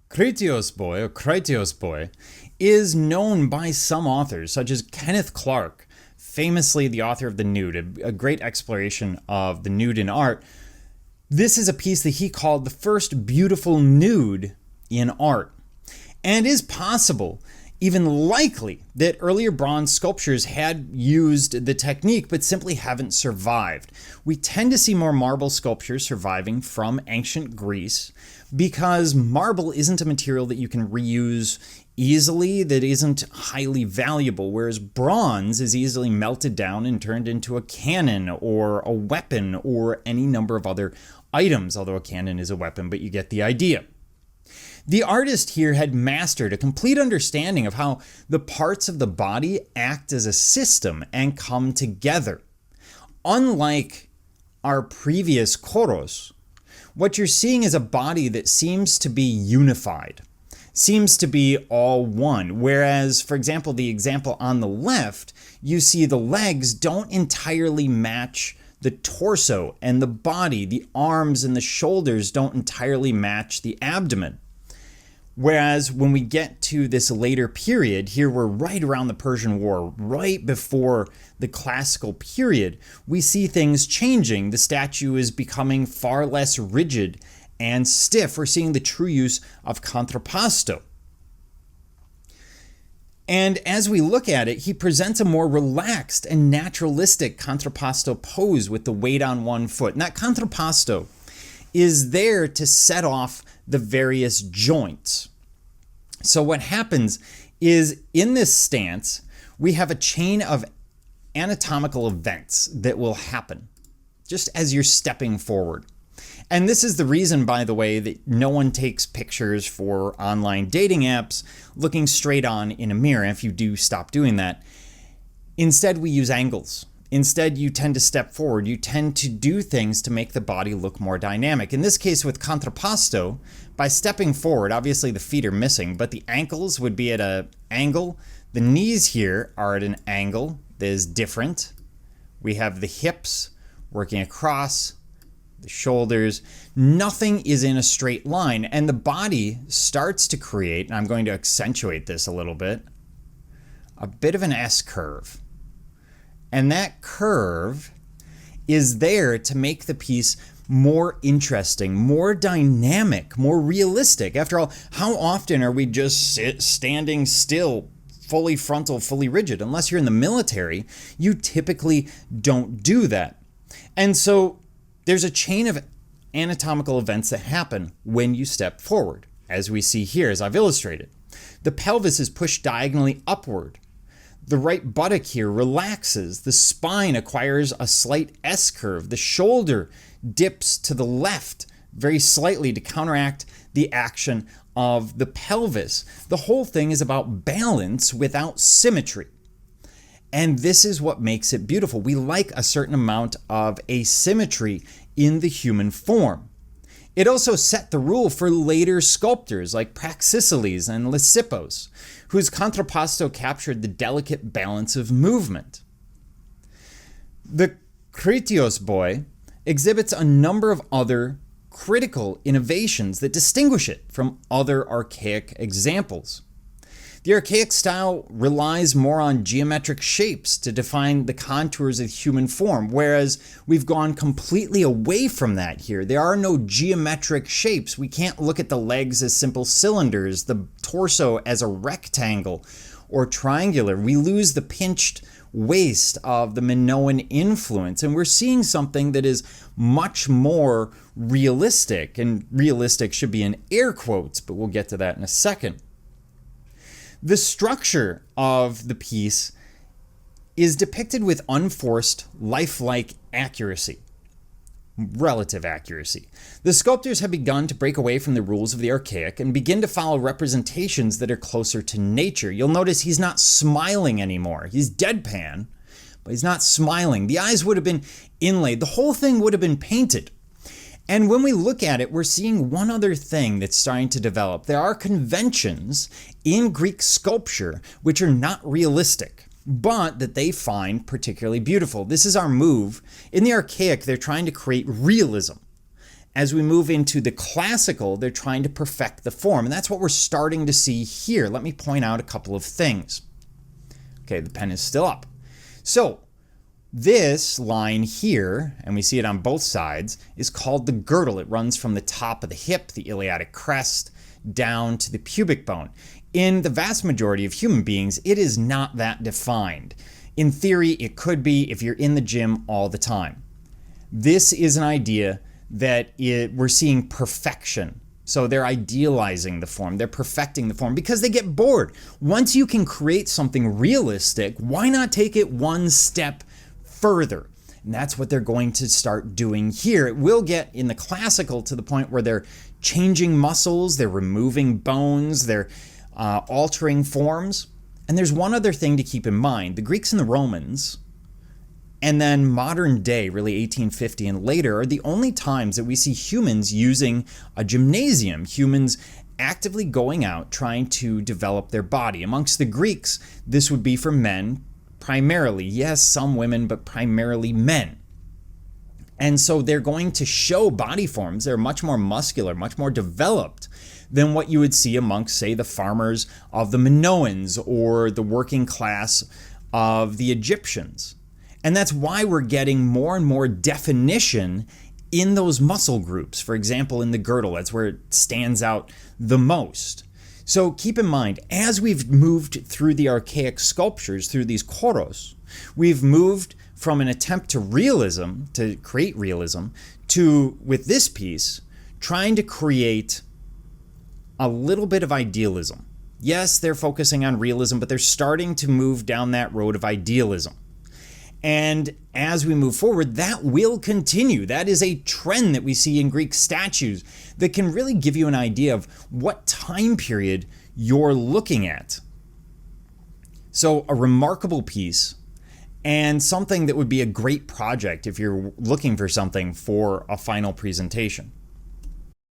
Kritios Boy, or Kritios Boy, is known by some authors, such as Kenneth Clark, famously the author of The Nude, a great exploration of the nude in art. This is a piece that he called the first beautiful nude in art. And it is possible, even likely, that earlier bronze sculptures had used the technique but simply haven't survived. We tend to see more marble sculptures surviving from ancient Greece because marble isn't a material that you can reuse easily, that isn't highly valuable, whereas bronze is easily melted down and turned into a cannon or a weapon or any number of other items, although a cannon is a weapon, but you get the idea. The artist here had mastered a complete understanding of how the parts of the body act as a system and come together. Unlike our previous choros, what you're seeing is a body that seems to be unified, seems to be all one. Whereas, for example, the example on the left, you see the legs don't entirely match the torso, and the body, the arms and the shoulders don't entirely match the abdomen. Whereas when we get to this later period, here we're right around the Persian War, right before the classical period, we see things changing. The statue is becoming far less rigid and stiff. We're seeing the true use of contrapposto. And as we look at it, he presents a more relaxed and naturalistic contrapposto pose with the weight on one foot. And that contrapposto is there to set off the various joints. So what happens is in this stance, we have a chain of anatomical events that will happen just as you're stepping forward. And this is the reason, by the way, that no one takes pictures for online dating apps looking straight on in a mirror. If you do, stop doing that. Instead, we use angles. Instead, you tend to step forward. You tend to do things to make the body look more dynamic. In this case, with contrapposto, by stepping forward, obviously the feet are missing, but the ankles would be at an angle. The knees here are at an angle that is different. We have the hips working across, the shoulders. Nothing is in a straight line, and the body starts to create, and I'm going to accentuate this a little bit, a bit of an S curve. And that curve is there to make the piece more interesting, more dynamic, more realistic. After all, how often are we just standing still, fully frontal, fully rigid? Unless you're in the military, you typically don't do that. And so there's a chain of anatomical events that happen when you step forward, as we see here, as I've illustrated. The pelvis is pushed diagonally upward. The right buttock here relaxes. The spine acquires a slight S curve. The shoulder dips to the left very slightly to counteract the action of the pelvis. The whole thing is about balance without symmetry. And this is what makes it beautiful. We like a certain amount of asymmetry in the human form. It also set the rule for later sculptors like Praxiteles and Lysippos, whose contrapposto captured the delicate balance of movement. The Kritios Boy exhibits a number of other critical innovations that distinguish it from other archaic examples. The archaic style relies more on geometric shapes to define the contours of human form, whereas we've gone completely away from that here. There are no geometric shapes. We can't look at the legs as simple cylinders, the torso as a rectangle or triangular. We lose the pinched waist of the Minoan influence, and we're seeing something that is much more realistic, and realistic should be in air quotes, but we'll get to that in a second. The structure of the piece is depicted with unforced, lifelike accuracy, relative accuracy. The sculptors have begun to break away from the rules of the archaic and begin to follow representations that are closer to nature. You'll notice he's not smiling anymore. He's deadpan, but he's not smiling. The eyes would have been inlaid. The whole thing would have been painted. And when we look at it, we're seeing one other thing that's starting to develop. There are conventions in Greek sculpture which are not realistic, but that they find particularly beautiful. This is our move. In the archaic, they're trying to create realism. As we move into the classical, they're trying to perfect the form. And that's what we're starting to see here. Let me point out a couple of things. Okay, the pen is still up. So this line here, and we see it on both sides, is called the girdle. It runs from the top of the hip, the iliac crest, down to the pubic bone. In the vast majority of human beings, it is not that defined. In theory, it could be if you're in the gym all the time. This is an idea that we're seeing perfection. So they're idealizing the form, they're perfecting the form because they get bored. Once you can create something realistic, why not take it one step further? And that's what they're going to start doing here. It will get in the classical to the point where they're changing muscles, they're removing bones, they're altering forms. And there's one other thing to keep in mind. The Greeks and the Romans, and then modern day, really 1850 and later, are the only times that we see humans using a gymnasium, humans actively going out trying to develop their body. Amongst the Greeks, this would be for men primarily. Yes, some women, but primarily men. And so they're going to show body forms that are much more muscular, much more developed than what you would see amongst, say, the farmers of the Minoans or the working class of the Egyptians. And that's why we're getting more and more definition in those muscle groups. For example, in the girdle, that's where it stands out the most. So keep in mind, as we've moved through the archaic sculptures, through these choros, we've moved from an attempt to realism, to create realism, to, with this piece, trying to create a little bit of idealism. Yes, they're focusing on realism, but they're starting to move down that road of idealism. And as we move forward, that will continue. That is a trend that we see in Greek statues that can really give you an idea of what time period you're looking at. So a remarkable piece, and something that would be a great project if you're looking for something for a final presentation.